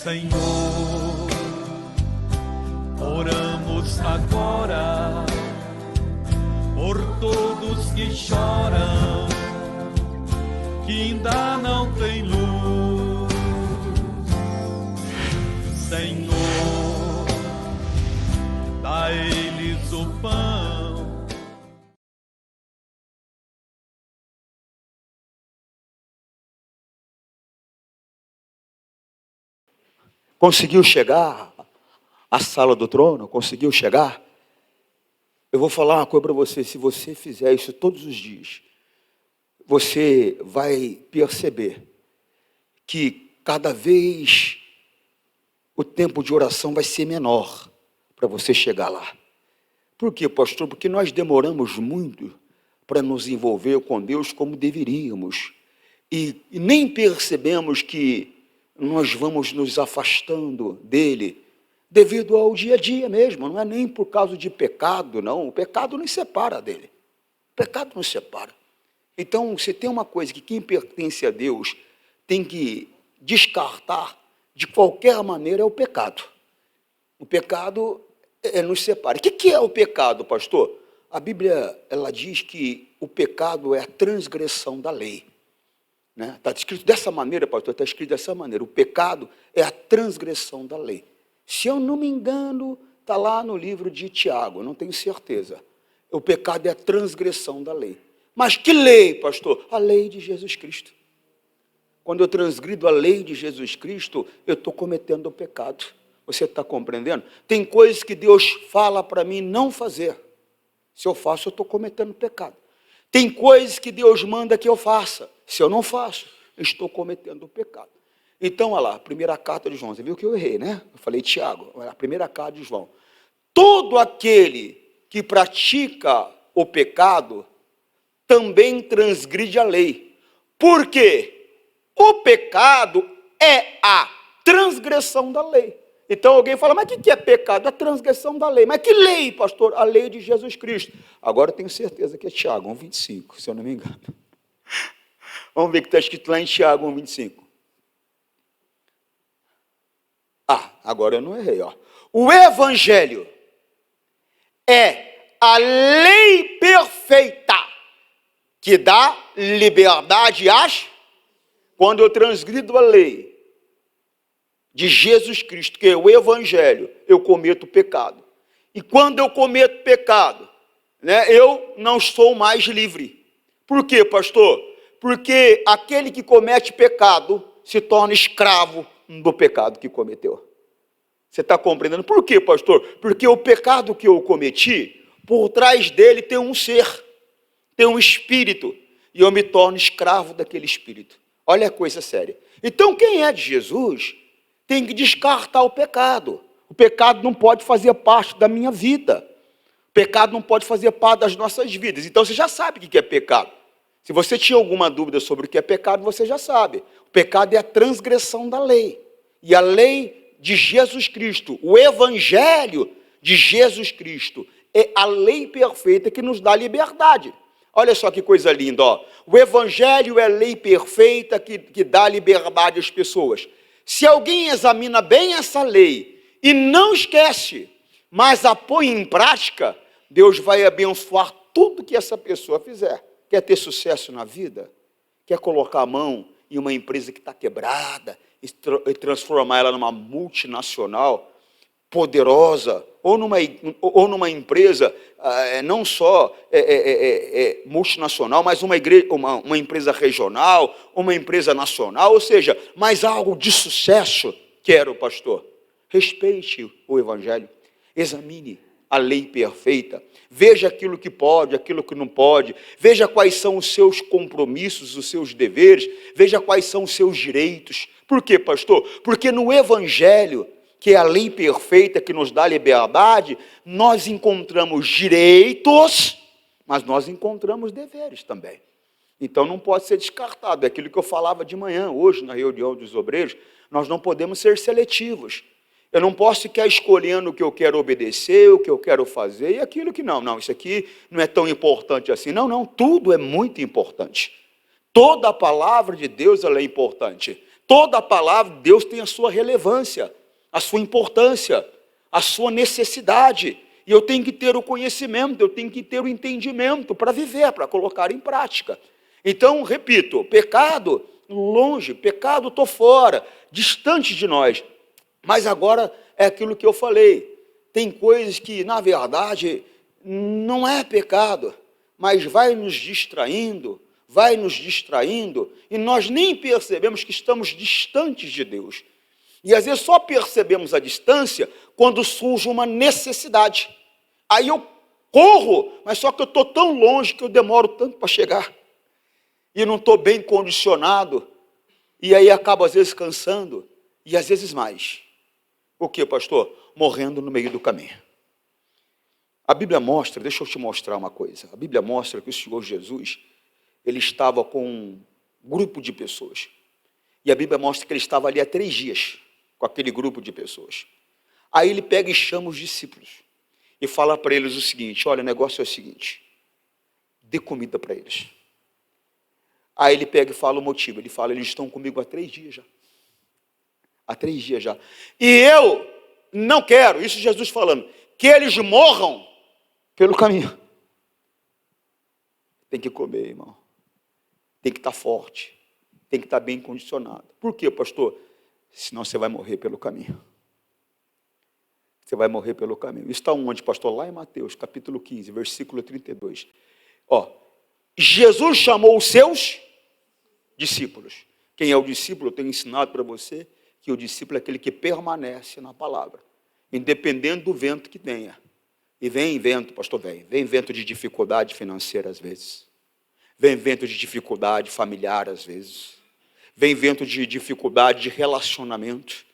Senhor, oramos agora por todos que choram, que ainda não têm luz. Senhor, dá a eles o pão. Conseguiu chegar à sala do trono? Conseguiu chegar? Eu vou falar uma coisa para você. Se você fizer isso todos os dias, você vai perceber que cada vez o tempo de oração vai ser menor para você chegar lá. Por quê, pastor? Porque nós demoramos muito para nos envolver com Deus como deveríamos. E nem percebemos que nós vamos nos afastando dele devido ao dia a dia mesmo. Não é nem por causa de pecado, não. O pecado nos separa dele. O pecado nos separa. Então, se tem uma coisa que quem pertence a Deus tem que descartar de qualquer maneira, é o pecado. O pecado nos separa. O que é o pecado, pastor? A Bíblia, ela diz que o pecado é a transgressão da lei. Está escrito dessa maneira, pastor, está escrito dessa maneira. O pecado é a transgressão da lei. Se eu não me engano, está lá no livro de Tiago, não tenho certeza. O pecado é a transgressão da lei. Mas que lei, pastor? A lei de Jesus Cristo. Quando eu transgrido a lei de Jesus Cristo, eu estou cometendo o pecado. Você está compreendendo? Tem coisas que Deus fala para mim não fazer. Se eu faço, eu estou cometendo pecado. Tem coisas que Deus manda que eu faça. Se eu não faço, eu estou cometendo o pecado. Então, olha lá, a primeira carta de João. Você viu que eu errei, né? Eu falei Tiago. Olha, a primeira carta de João. Todo aquele que pratica o pecado também transgride a lei. Por quê? O pecado é a transgressão da lei. Então alguém fala, mas o que é pecado? A transgressão da lei. Mas que lei, pastor? A lei de Jesus Cristo. Agora eu tenho certeza que é Tiago 1,25, se eu não me engano. Vamos ver o que está escrito lá em Tiago 1,25. Agora eu não errei. O Evangelho é a lei perfeita que dá liberdade às... Quando eu transgrido a lei de Jesus Cristo, que é o Evangelho, eu cometo pecado. E quando eu cometo pecado, eu não sou mais livre. Por quê, pastor? Porque aquele que comete pecado se torna escravo do pecado que cometeu. Você está compreendendo? Por quê, pastor? Porque o pecado que eu cometi, por trás dele tem um ser, tem um espírito, e eu me torno escravo daquele espírito. Olha a coisa séria. Então, quem é de Jesus tem que descartar o pecado. O pecado não pode fazer parte da minha vida. O pecado não pode fazer parte das nossas vidas. Então, você já sabe o que é pecado. Se você tinha alguma dúvida sobre o que é pecado, você já sabe. O pecado é a transgressão da lei. E a lei de Jesus Cristo, o Evangelho de Jesus Cristo, é a lei perfeita que nos dá liberdade. Olha só que coisa linda, O Evangelho é a lei perfeita que dá liberdade às pessoas. Se alguém examina bem essa lei e não esquece, mas a põe em prática, Deus vai abençoar tudo que essa pessoa fizer. Quer ter sucesso na vida? Quer colocar a mão em uma empresa que está quebrada e transformar ela numa multinacional poderosa, ou numa empresa não só multinacional, mas uma empresa regional, uma empresa nacional, ou seja, mais algo de sucesso, quero, pastor. Respeite o Evangelho, examine a lei perfeita, veja aquilo que pode, aquilo que não pode, veja quais são os seus compromissos, os seus deveres, veja quais são os seus direitos. Por quê, pastor? Porque no Evangelho, que é a lei perfeita que nos dá liberdade, nós encontramos direitos, mas nós encontramos deveres também. Então não pode ser descartado. É aquilo que eu falava de manhã, hoje, na reunião dos obreiros, nós não podemos ser seletivos. Eu não posso ficar escolhendo o que eu quero obedecer, o que eu quero fazer, e aquilo que não, isso aqui não é tão importante assim. Não, tudo é muito importante. Toda a palavra de Deus ela é importante. Toda a palavra de Deus tem a sua relevância, a sua importância, a sua necessidade. E eu tenho que ter o conhecimento, eu tenho que ter o entendimento para viver, para colocar em prática. Então, repito, pecado, longe, pecado, estou fora, distante de nós. Mas agora é aquilo que eu falei. Tem coisas que, na verdade, não é pecado, mas vai nos distraindo, e nós nem percebemos que estamos distantes de Deus. E às vezes só percebemos a distância quando surge uma necessidade. Aí eu corro, mas só que eu estou tão longe que eu demoro tanto para chegar. E não estou bem condicionado, e aí acabo às vezes cansando, e às vezes mais. O que, pastor? Morrendo no meio do caminho. A Bíblia mostra, deixa eu te mostrar uma coisa, a Bíblia mostra que o Senhor Jesus, ele estava com um grupo de pessoas, e a Bíblia mostra que ele estava ali há 3 dias, com aquele grupo de pessoas. Aí ele pega e chama os discípulos, e fala para eles o seguinte, olha, o negócio é o seguinte, dê comida para eles. Aí ele pega e fala o motivo, ele fala, eles estão comigo há 3 dias já. Há 3 dias já. E eu não quero, isso Jesus falando, que eles morram pelo caminho. Tem que comer, irmão. Tem que estar forte. Tem que estar bem condicionado. Por quê, pastor? Senão você vai morrer pelo caminho. Você vai morrer pelo caminho. Isso está onde, pastor? Lá em Mateus, capítulo 15, versículo 32. Ó, Jesus chamou os seus discípulos. Quem é o discípulo? Eu tenho ensinado para você que o discípulo é aquele que permanece na palavra, independente do vento que tenha. E vem vento, pastor, vem vento de dificuldade financeira às vezes, vem vento de dificuldade familiar às vezes, vem vento de dificuldade de relacionamento.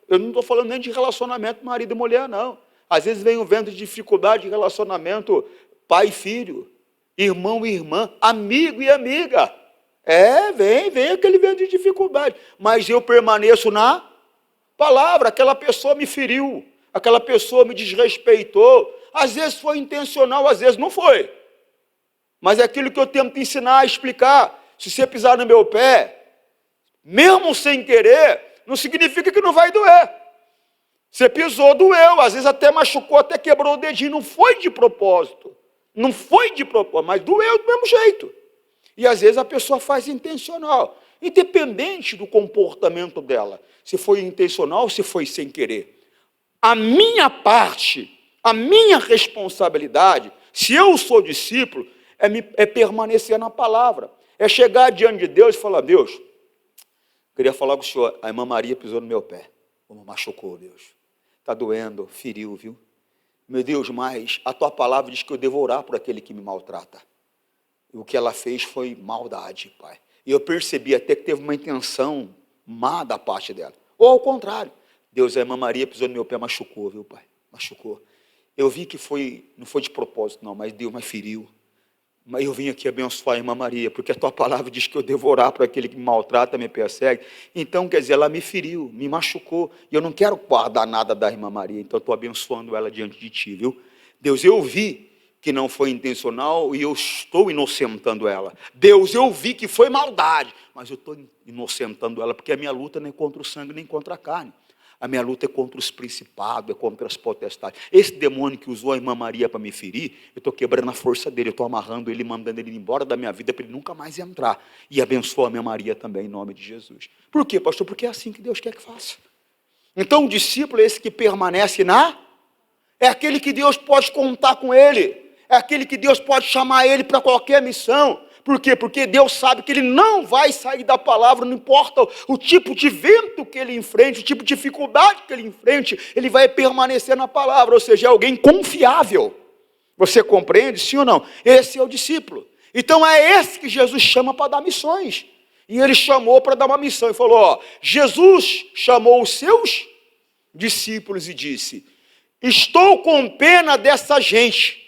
Eu não estou falando nem de relacionamento marido e mulher, não. Às vezes vem um vento de dificuldade de relacionamento pai e filho, irmão e irmã, amigo e amiga. Vem aquele vento de dificuldade. Mas eu permaneço na palavra. Aquela pessoa me feriu, aquela pessoa me desrespeitou. Às vezes foi intencional, às vezes não foi. Mas é aquilo que eu tento ensinar, explicar. Se você pisar no meu pé, mesmo sem querer, não significa que não vai doer. Você pisou, doeu, às vezes até machucou, até quebrou o dedinho. Não foi de propósito. Não foi de propósito, mas doeu do mesmo jeito. E às vezes a pessoa faz intencional, independente do comportamento dela, se foi intencional ou se foi sem querer. A minha parte, a minha responsabilidade, se eu sou discípulo, é permanecer na palavra, é chegar diante de Deus e falar, Deus, queria falar com o senhor, a irmã Maria pisou no meu pé, como machucou, Deus, está doendo, feriu, viu? Meu Deus, mas a tua palavra diz que eu devo orar por aquele que me maltrata. O que ela fez foi maldade, Pai. E eu percebi até que teve uma intenção má da parte dela. Ou ao contrário, Deus, a irmã Maria pisou no meu pé, machucou, viu, Pai? Machucou. Eu vi que não foi de propósito, não, mas Deus me feriu. Mas eu vim aqui abençoar a irmã Maria, porque a tua palavra diz que eu devo orar para aquele que me maltrata, me persegue. Então, quer dizer, ela me feriu, me machucou. E eu não quero guardar nada da irmã Maria, então eu estou abençoando ela diante de ti, viu? Deus, eu vi que não foi intencional e eu estou inocentando ela. Deus, eu vi que foi maldade, mas eu estou inocentando ela, porque a minha luta não é contra o sangue nem contra a carne. A minha luta é contra os principados, é contra as potestades. Esse demônio que usou a irmã Maria para me ferir, eu estou quebrando a força dele, eu estou amarrando ele, mandando ele embora da minha vida para ele nunca mais entrar. E abençoa a minha Maria também, em nome de Jesus. Por quê, pastor? Porque é assim que Deus quer que faça. Então o discípulo é esse que permanece é aquele que Deus pode contar com ele. É aquele que Deus pode chamar ele para qualquer missão. Por quê? Porque Deus sabe que ele não vai sair da palavra, não importa o tipo de vento que ele enfrente, o tipo de dificuldade que ele enfrente, ele vai permanecer na palavra, ou seja, é alguém confiável. Você compreende, sim ou não? Esse é o discípulo. Então é esse que Jesus chama para dar missões. E ele chamou para dar uma missão e falou, Jesus chamou os seus discípulos e disse, estou com pena dessa gente,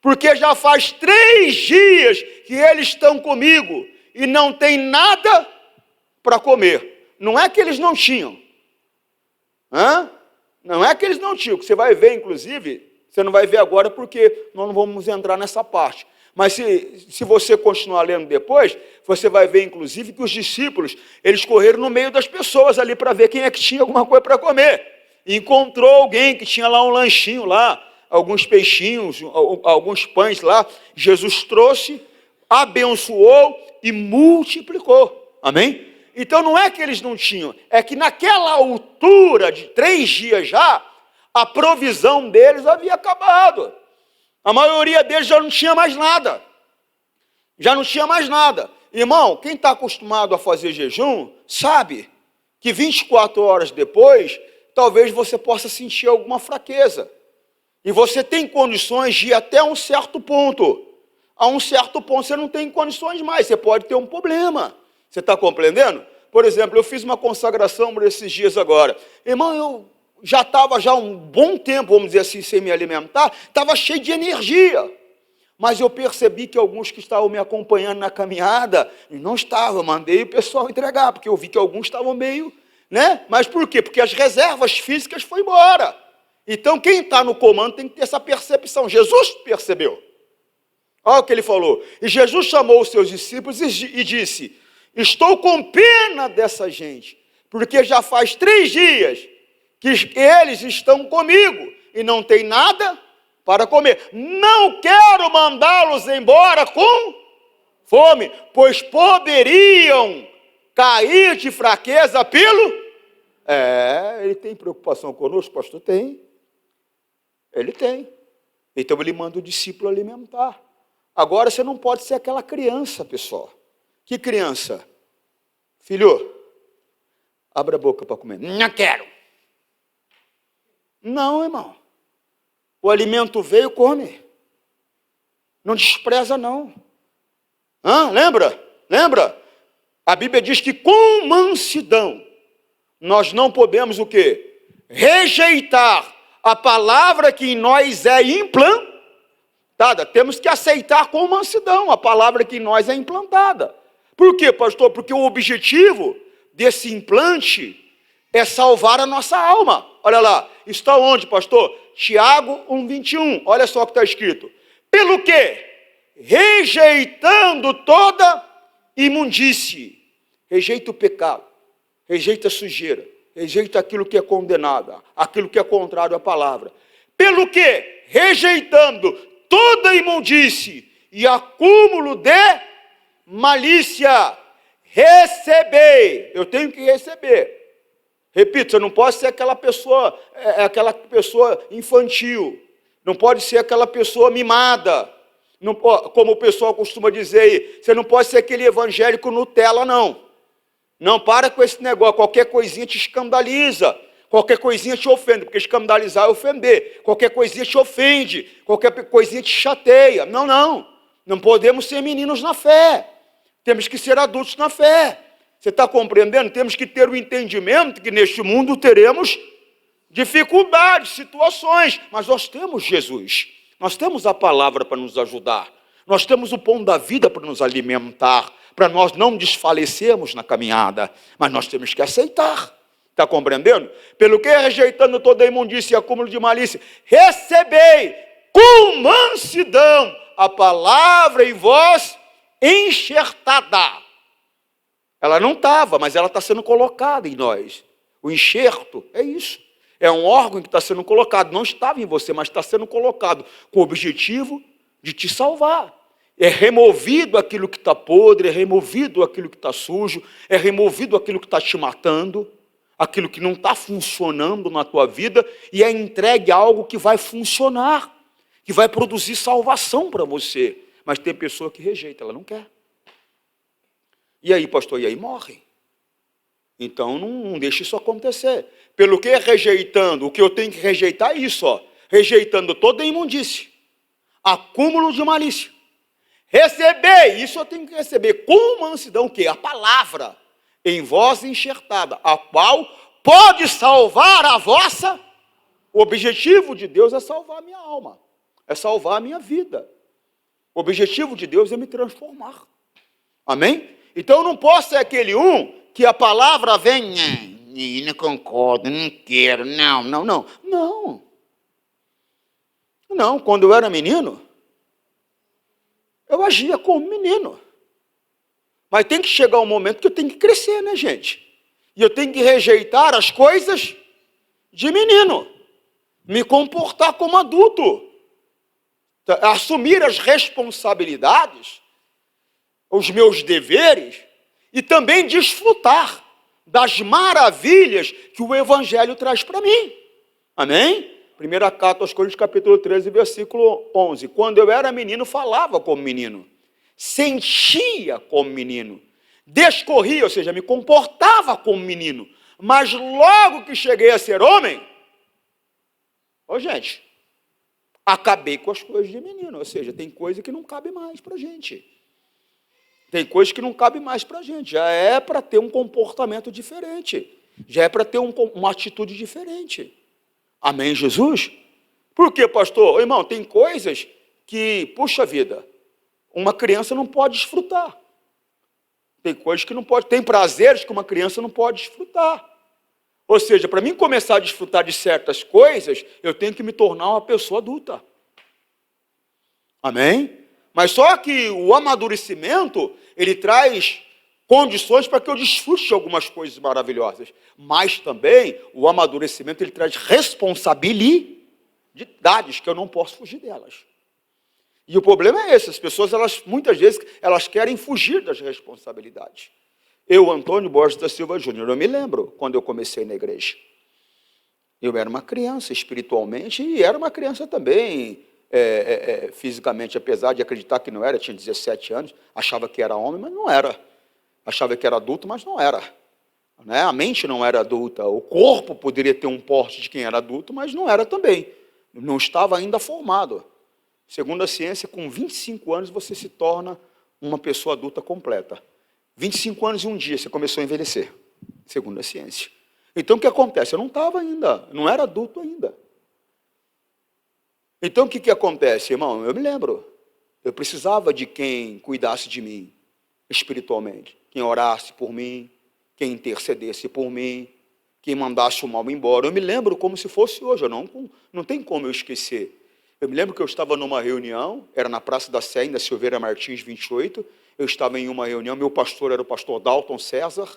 porque já faz 3 dias que eles estão comigo e não tem nada para comer. Não é que eles não tinham. Não é que eles não tinham. Que você vai ver, inclusive, você não vai ver agora porque nós não vamos entrar nessa parte. Mas se você continuar lendo depois, você vai ver, inclusive, que os discípulos, eles correram no meio das pessoas ali para ver quem é que tinha alguma coisa para comer. E encontrou alguém que tinha lá um lanchinho lá, alguns peixinhos, alguns pães lá. Jesus trouxe, abençoou e multiplicou. Amém? Então não é que eles não tinham, é que naquela altura de 3 dias já, a provisão deles havia acabado. A maioria deles já não tinha mais nada. Já não tinha mais nada. Irmão, quem está acostumado a fazer jejum, sabe que 24 horas depois, talvez você possa sentir alguma fraqueza. E você tem condições de ir até um certo ponto. A um certo ponto você não tem condições mais, você pode ter um problema. Você está compreendendo? Por exemplo, eu fiz uma consagração por esses dias agora. Irmão, eu já estava um bom tempo, vamos dizer assim, sem me alimentar, estava cheio de energia. Mas eu percebi que alguns que estavam me acompanhando na caminhada, não estavam, eu mandei o pessoal entregar, porque eu vi que alguns estavam meio, né? Mas por quê? Porque as reservas físicas foram embora. Então, quem está no comando tem que ter essa percepção. Jesus percebeu. Olha o que ele falou. E Jesus chamou os seus discípulos e disse: estou com pena dessa gente, porque já faz 3 dias que eles estão comigo e não tem nada para comer. Não quero mandá-los embora com fome, pois poderiam cair de fraqueza pelo... ele tem preocupação conosco, pastor? Tem. Ele tem. Então ele manda o discípulo alimentar. Agora você não pode ser aquela criança, pessoal. Que criança? Filho, abra a boca para comer. Não quero. Não, irmão. O alimento veio, come. Não despreza, não. Lembra? Lembra? A Bíblia diz que com mansidão nós não podemos o quê? Rejeitar a palavra que em nós é implantada. Temos que aceitar com mansidão a palavra que em nós é implantada. Por quê, pastor? Porque o objetivo desse implante é salvar a nossa alma. Olha lá, está onde, pastor? Tiago 1,21. Olha só o que está escrito. Pelo quê? Rejeitando toda imundície. Rejeita o pecado, rejeita a sujeira, rejeita aquilo que é condenado, aquilo que é contrário à palavra. Pelo quê? Rejeitando toda imundície e acúmulo de malícia. Recebei. Eu tenho que receber. Repito, você não pode ser aquela pessoa infantil. Não pode ser aquela pessoa mimada. Não, como o pessoal costuma dizer aí, você não pode ser aquele evangélico Nutella, não. Não, para com esse negócio. Qualquer coisinha te escandaliza. Qualquer coisinha te ofende, porque escandalizar é ofender. Qualquer coisinha te ofende. Qualquer coisinha te chateia. Não, não. Não podemos ser meninos na fé. Temos que ser adultos na fé. Você está compreendendo? Temos que ter o entendimento que neste mundo teremos dificuldades, situações, mas nós temos Jesus, nós temos a palavra para nos ajudar, nós temos o pão da vida para nos alimentar, para nós não desfalecermos na caminhada, mas nós temos que aceitar. Está compreendendo? Pelo que, rejeitando toda a imundícia e acúmulo de malícia, recebei com mansidão a palavra em vós enxertada. Ela não estava, mas ela está sendo colocada em nós. O enxerto é isso. É um órgão que está sendo colocado. Não estava em você, mas está sendo colocado com o objetivo de te salvar. É removido aquilo que está podre, é removido aquilo que está sujo, é removido aquilo que está te matando, aquilo que não está funcionando na tua vida, e é entregue a algo que vai funcionar, que vai produzir salvação para você. Mas tem pessoa que rejeita, ela não quer. E aí, pastor, e aí morre. Então, não deixe isso acontecer. Pelo que rejeitando, o que eu tenho que rejeitar é isso, ó. Rejeitando toda a imundície, acúmulo de malícia. Receber, isso eu tenho que receber com mansidão, o quê? A palavra em vós enxertada, a qual pode salvar a vossa. O objetivo de Deus é salvar a minha alma, é salvar a minha vida. O objetivo de Deus é me transformar. Amém? Então eu não posso ser aquele que a palavra vem, não concordo, não quero, não. Não, quando eu era menino, eu agia como menino. Mas tem que chegar um momento que eu tenho que crescer, né, gente? E eu tenho que rejeitar as coisas de menino. Me comportar como adulto. Assumir as responsabilidades, os meus deveres, e também desfrutar das maravilhas que o Evangelho traz para mim. Amém? 1 Carta aos Coríntios, capítulo 13, versículo 11. Quando eu era menino, falava como menino. Sentia como menino. Descorria, ou seja, me comportava como menino. Mas logo que cheguei a ser homem, gente, acabei com as coisas de menino. Ou seja, tem coisa que não cabe mais para a gente. Tem coisas que não cabe mais para a gente. Já é para ter um comportamento diferente. Já é para ter uma atitude diferente. Amém, Jesus? Por quê, pastor? Irmão, tem coisas que, puxa vida, uma criança não pode desfrutar. Tem coisas que não pode, tem prazeres que uma criança não pode desfrutar. Ou seja, para mim começar a desfrutar de certas coisas, eu tenho que me tornar uma pessoa adulta. Amém? Mas só que o amadurecimento, ele traz condições para que eu desfrute de algumas coisas maravilhosas. Mas também o amadurecimento, ele traz responsabilidades que eu não posso fugir delas. E o problema é esse, as pessoas, muitas vezes, elas querem fugir das responsabilidades. Eu, Antônio Borges da Silva Júnior, eu me lembro quando eu comecei na igreja. Eu era uma criança espiritualmente e era uma criança também fisicamente, apesar de acreditar que não era, tinha 17 anos, achava que era homem, mas não era. Achava que era adulto, mas não era. Né? A mente não era adulta, o corpo poderia ter um porte de quem era adulto, mas não era também. Não estava ainda formado. Segundo a ciência, com 25 anos você se torna uma pessoa adulta completa. 25 anos e um dia você começou a envelhecer, segundo a ciência. Então o que acontece? Eu não estava ainda, não era adulto ainda. Então o que acontece, irmão? Eu me lembro, eu precisava de quem cuidasse de mim espiritualmente, quem orasse por mim, quem intercedesse por mim, quem mandasse o mal embora. Eu me lembro como se fosse hoje, não tem como eu esquecer. Eu me lembro que eu estava numa reunião, era na Praça da Sé, na Silveira Martins 28, eu estava em uma reunião, meu pastor era o pastor Dalton César,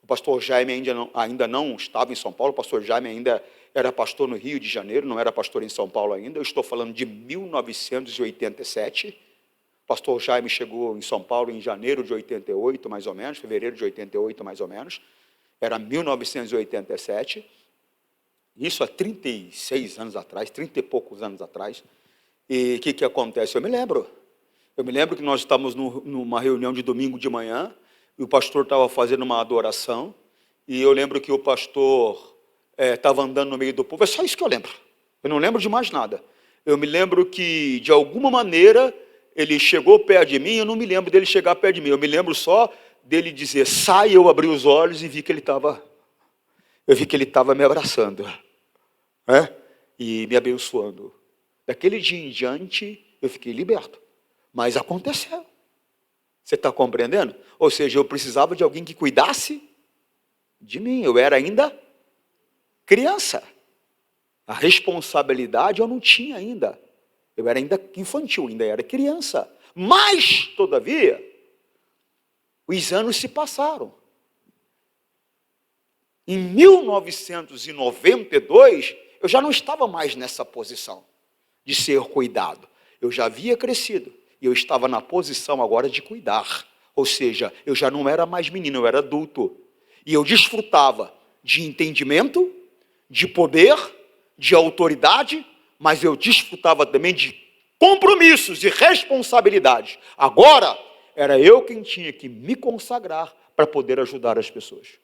o pastor Jaime ainda não estava em São Paulo, o pastor Jaime ainda era pastor no Rio de Janeiro, não era pastor em São Paulo ainda, eu estou falando de 1987, o pastor Jaime chegou em São Paulo em janeiro de 88, mais ou menos, fevereiro de 88, mais ou menos, era 1987, isso há 36 anos atrás, 30 e poucos anos atrás. E o que acontece? Eu me lembro que nós estávamos numa reunião de domingo de manhã, e o pastor estava fazendo uma adoração, e eu lembro que o pastor estava andando no meio do povo. É só isso que eu lembro. Eu não lembro de mais nada. Eu me lembro que, de alguma maneira, ele chegou perto de mim, eu não me lembro dele chegar perto de mim, eu me lembro só dele dizer, sai, eu abri os olhos e vi que ele estava me abraçando. E me abençoando. Daquele dia em diante, eu fiquei liberto. Mas aconteceu. Você está compreendendo? Ou seja, eu precisava de alguém que cuidasse de mim. Eu era ainda criança. A responsabilidade eu não tinha ainda. Eu era ainda infantil, ainda era criança. Mas, todavia, os anos se passaram. Em 1992, eu já não estava mais nessa posição de ser cuidado. Eu já havia crescido e eu estava na posição agora de cuidar. Ou seja, eu já não era mais menino, eu era adulto. E eu desfrutava de entendimento, de poder, de autoridade, mas eu desfrutava também de compromissos e responsabilidades. Agora, era eu quem tinha que me consagrar para poder ajudar as pessoas.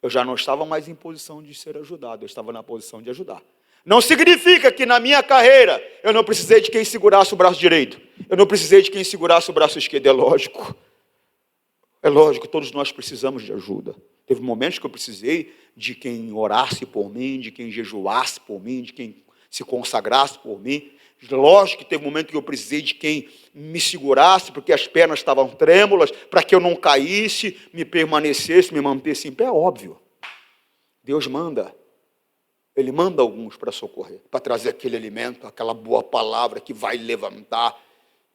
Eu já não estava mais em posição de ser ajudado, eu estava na posição de ajudar. Não significa que na minha carreira eu não precisei de quem segurasse o braço direito. Eu não precisei de quem segurasse o braço esquerdo. É lógico. É lógico, todos nós precisamos de ajuda. Teve momentos que eu precisei de quem orasse por mim, de quem jejuasse por mim, de quem se consagrasse por mim. Lógico que teve momentos que eu precisei de quem me segurasse, porque as pernas estavam trêmulas, para que eu não caísse, me permanecesse, me mantesse em pé. É óbvio. Deus manda. Ele manda alguns para socorrer, para trazer aquele alimento, aquela boa palavra que vai levantar,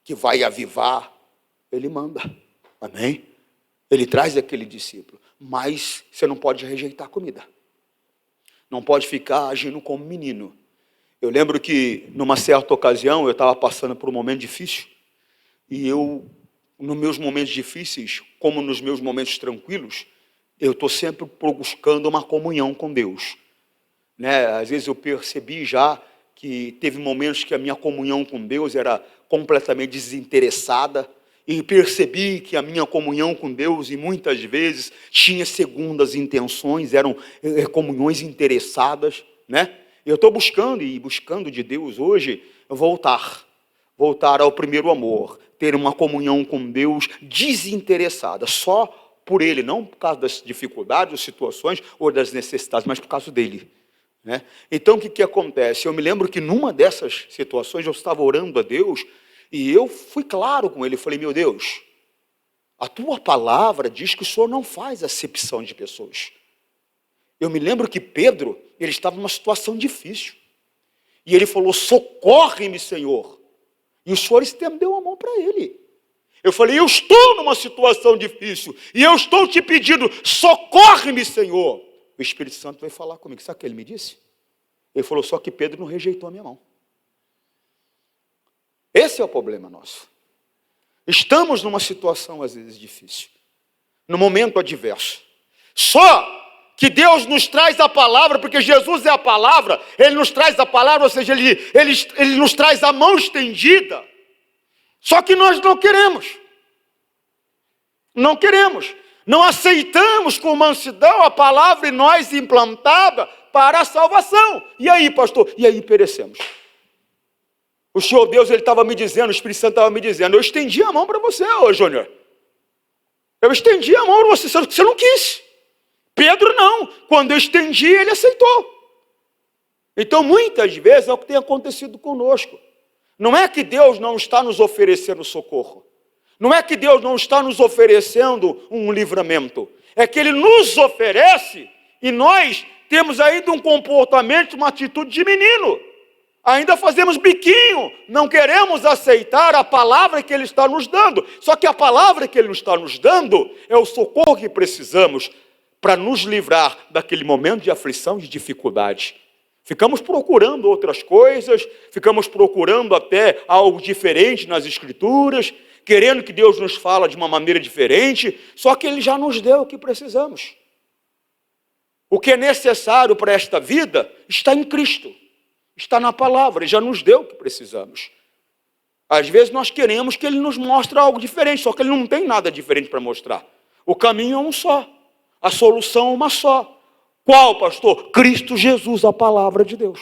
que vai avivar, ele manda. Amém? Ele traz aquele discípulo. Mas você não pode rejeitar a comida. Não pode ficar agindo como menino. Eu lembro que, numa certa ocasião, eu estava passando por um momento difícil. E eu, nos meus momentos difíceis, como nos meus momentos tranquilos, eu estou sempre buscando uma comunhão com Deus. Né? Às vezes eu percebi já que teve momentos que a minha comunhão com Deus era completamente desinteressada. E percebi que a minha comunhão com Deus, e muitas vezes, tinha segundas intenções, eram comunhões interessadas, né? Eu estou buscando de Deus hoje, voltar ao primeiro amor, ter uma comunhão com Deus desinteressada, só por Ele, não por causa das dificuldades, das situações, ou das necessidades, mas por causa dEle. Né? Então, o que acontece? Eu me lembro que numa dessas situações, eu estava orando a Deus, e eu fui claro com ele, eu falei, meu Deus, a tua palavra diz que o Senhor não faz acepção de pessoas. Eu me lembro que Pedro, ele estava numa situação difícil. E ele falou, socorre-me, Senhor. E o Senhor estendeu a mão para ele. Eu falei, eu estou numa situação difícil, e eu estou te pedindo, socorre-me, Senhor. O Espírito Santo veio falar comigo, sabe o que ele me disse? Ele falou, só que Pedro não rejeitou a minha mão. Esse é o problema nosso. Estamos numa situação, às vezes, difícil. No momento adverso. Só que Deus nos traz a palavra, porque Jesus é a palavra, Ele nos traz a palavra, ou seja, Ele nos traz a mão estendida. Só que nós não queremos. Não queremos. Não aceitamos com mansidão a palavra em nós implantada para a salvação. E aí, pastor? E aí perecemos. O Senhor Deus, Ele estava me dizendo, o Espírito Santo estava me dizendo, eu estendi a mão para você, ô Júnior. Eu estendi a mão para você, você não quis. Pedro não. Quando eu estendi, ele aceitou. Então, muitas vezes, é o que tem acontecido conosco. Não é que Deus não está nos oferecendo socorro. Não é que Deus não está nos oferecendo um livramento. É que Ele nos oferece e nós temos ainda um comportamento, uma atitude de menino. Ainda fazemos biquinho, não queremos aceitar a palavra que Ele está nos dando. Só que a palavra que Ele está nos dando é o socorro que precisamos para nos livrar daquele momento de aflição, de dificuldade. Ficamos procurando outras coisas, ficamos procurando até algo diferente nas Escrituras, querendo que Deus nos fale de uma maneira diferente, só que Ele já nos deu o que precisamos. O que é necessário para esta vida está em Cristo. Está na palavra, Ele já nos deu o que precisamos. Às vezes nós queremos que Ele nos mostre algo diferente, só que Ele não tem nada diferente para mostrar. O caminho é um só, a solução é uma só. Qual, pastor? Cristo Jesus, a palavra de Deus.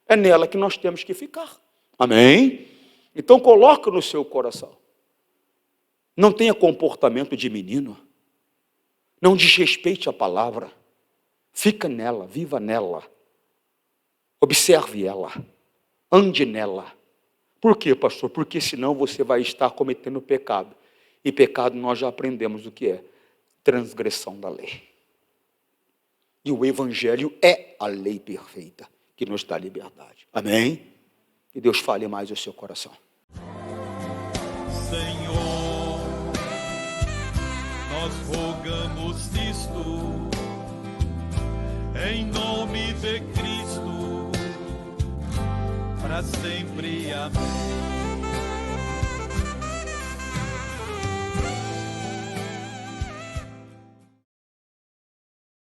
É nela que nós temos que ficar. Amém? Então coloca no seu coração. Não tenha comportamento de menino. Não desrespeite a palavra. Fica nela, viva nela. Observe ela, ande nela. Por quê, pastor? Porque senão você vai estar cometendo pecado. E pecado nós já aprendemos o que é. Transgressão da lei. E o Evangelho é a lei perfeita que nos dá liberdade. Amém? Que Deus fale mais ao seu coração. Senhor, nós rogamos isto em nome de Cristo, para sempre. Amém.